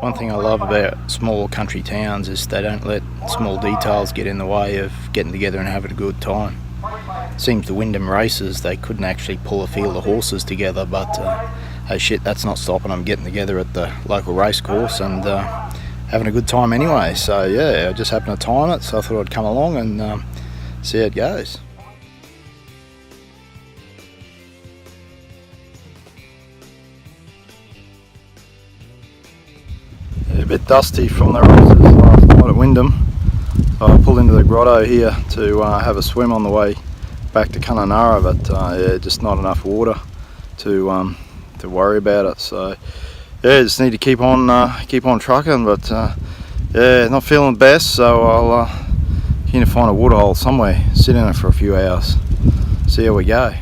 One thing I love about small country towns is they don't let small details get in the way of getting together and having a good time. Seems the Wyndham races, they couldn't actually pull a field of horses together, but hey shit, that's not stopping them getting together at the local race course and having a good time anyway. So yeah, I just happened to time it, so I thought I'd come along and see how it goes. A bit dusty from the races last night at Wyndham, so I pulled into the grotto here to have a swim on the way back to Kununurra, but yeah, just not enough water to worry about it. So yeah, just need to keep on trucking, but yeah, not feeling the best, so I'll need to find a waterhole somewhere, sit in it for a few hours, see how we go.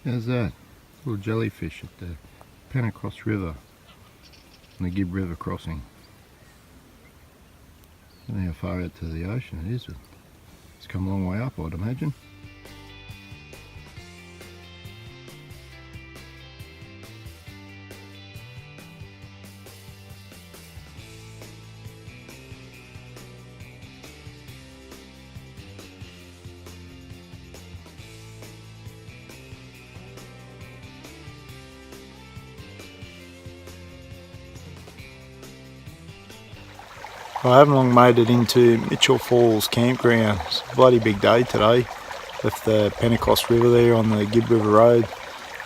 How's that? Little jellyfish at the PENNECOST River and the Gibb River crossing. I don't know how far out to the ocean it is, but it's come a long way up, I'd imagine. I haven't long made it into Mitchell Falls campground. It's a bloody big day today. Left the PENNECOST River there on the Gibb River Road,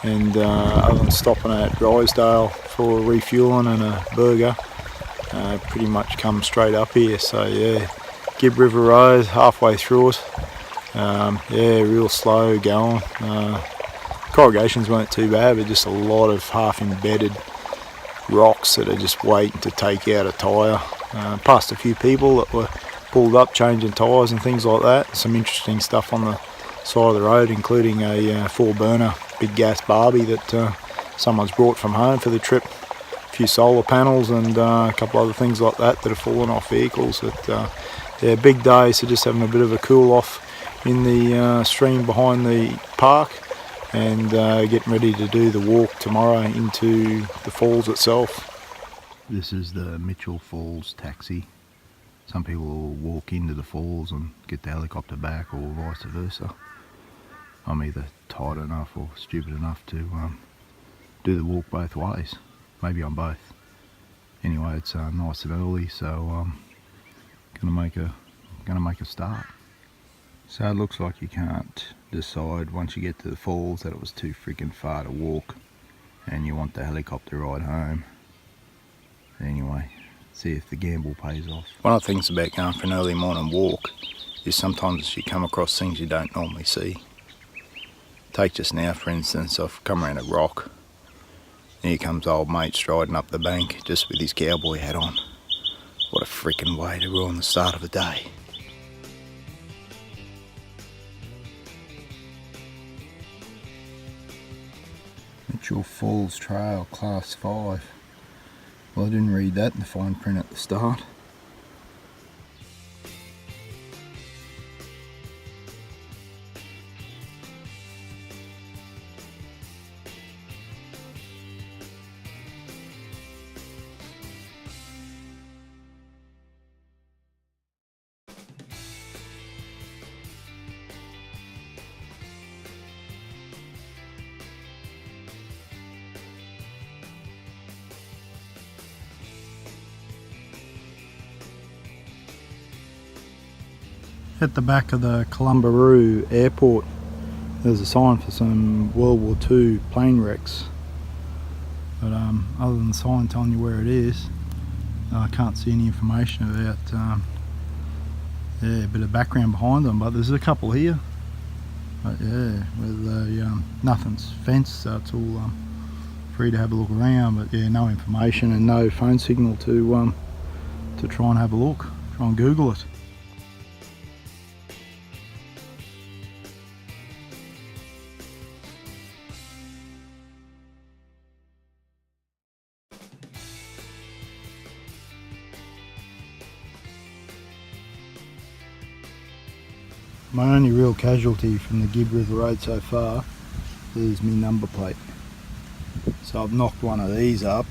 and other than stopping at Drysdale for refueling and a burger, pretty much come straight up here. So yeah, Gibb River Road, halfway through it. Yeah, real slow going. Corrugations weren't too bad, but just a lot of half embedded rocks that are just waiting to take out a tyre. Passed a few people that were pulled up changing tyres and things like that. Some interesting stuff on the side of the road, including a 4-burner big gas barbie that someone's brought from home for the trip. A few solar panels and a couple other things like that that have fallen off vehicles. But yeah, big day, so just having a bit of a cool off in the stream behind the park, and getting ready to do the walk tomorrow into the falls itself. This is the Mitchell Falls taxi. Some people will walk into the falls and get the helicopter back, or vice versa. I'm either tired enough or stupid enough to do the walk both ways. Maybe I'm both. Anyway, it's nice and early, so I'm gonna make a start. So it looks like you can't decide once you get to the falls that it was too freaking far to walk and you want the helicopter ride home. Anyway, see if the gamble pays off. One of the things about going for an early morning walk is sometimes you come across things you don't normally see. Take just now, for instance, I've come around a rock. Here comes old mate striding up the bank just with his cowboy hat on. What a freaking way to ruin the start of a day. Mitchell Falls Trail, Class 5. Well, I didn't read that in the fine print at the start. At the back of the Kalumburu airport, there's a sign for some World War II plane wrecks. But other than the sign telling you where it is, I can't see any information about yeah, a bit of background behind them. But there's a couple here. But yeah, with nothing's fenced, so it's all free to have a look around. But yeah, no information and no phone signal to try and have a look, try and Google it. My only real casualty from the Gibb River Road so far is my number plate. So I've knocked one of these up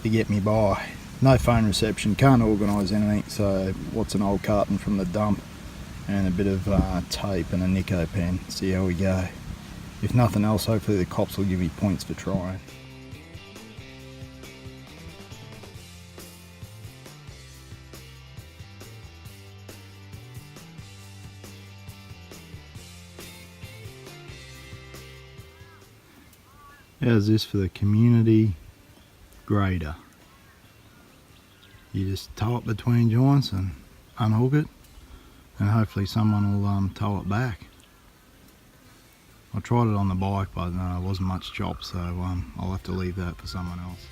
to get me by. No phone reception, can't organise anything, so what's an old carton from the dump and a bit of tape and a Nico pen. See how we go. If nothing else, hopefully the cops will give me points for trying. How's this for the community grader? You just tow it between joints and unhook it, and hopefully someone will tow it back. I tried it on the bike, but no, it wasn't much chop, so I'll have to leave that for someone else.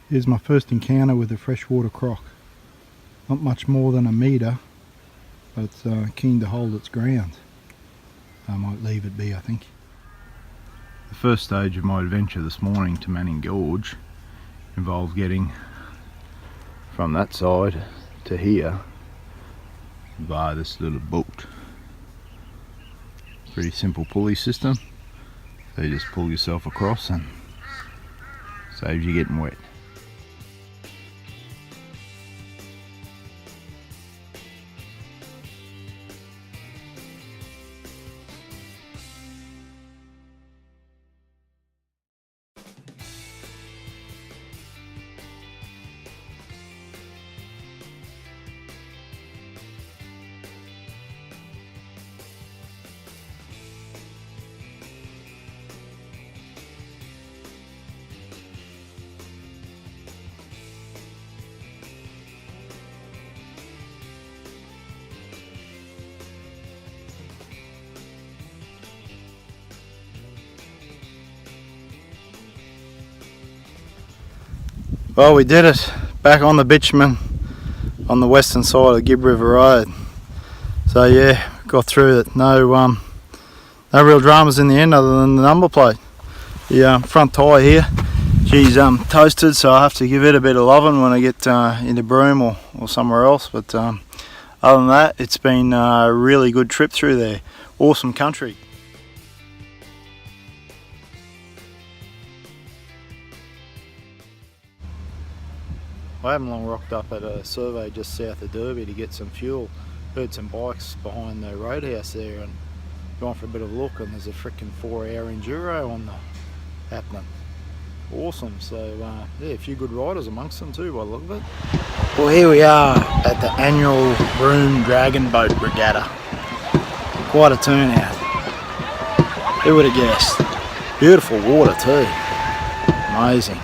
Here's my first encounter with a freshwater croc. Not much more than a metre, but it's keen to hold its ground. I might leave it be, I think. The first stage of my adventure this morning to Manning Gorge involved getting from that side to here via this little boat. Pretty simple pulley system, so you just pull yourself across and saves you getting wet. Well, we did it, back on the bitumen on the western side of the Gibb River Road. So yeah, got through it. No real dramas in the end other than the number plate. The front tyre here, she's toasted, so I have to give it a bit of loving when I get into Broome or somewhere else. But other than that, it's been a really good trip through there. Awesome country. I haven't long rocked up at a survey just south of Derby to get some fuel. Heard some bikes behind the roadhouse there and gone for a bit of a look, and there's a frickin' 4-hour Enduro on the happening. Awesome. So yeah, a few good riders amongst them too by the look of it. Well, here we are at the annual Broome Dragon Boat Regatta. Quite a turnout. Who would have guessed? Beautiful water too. Amazing.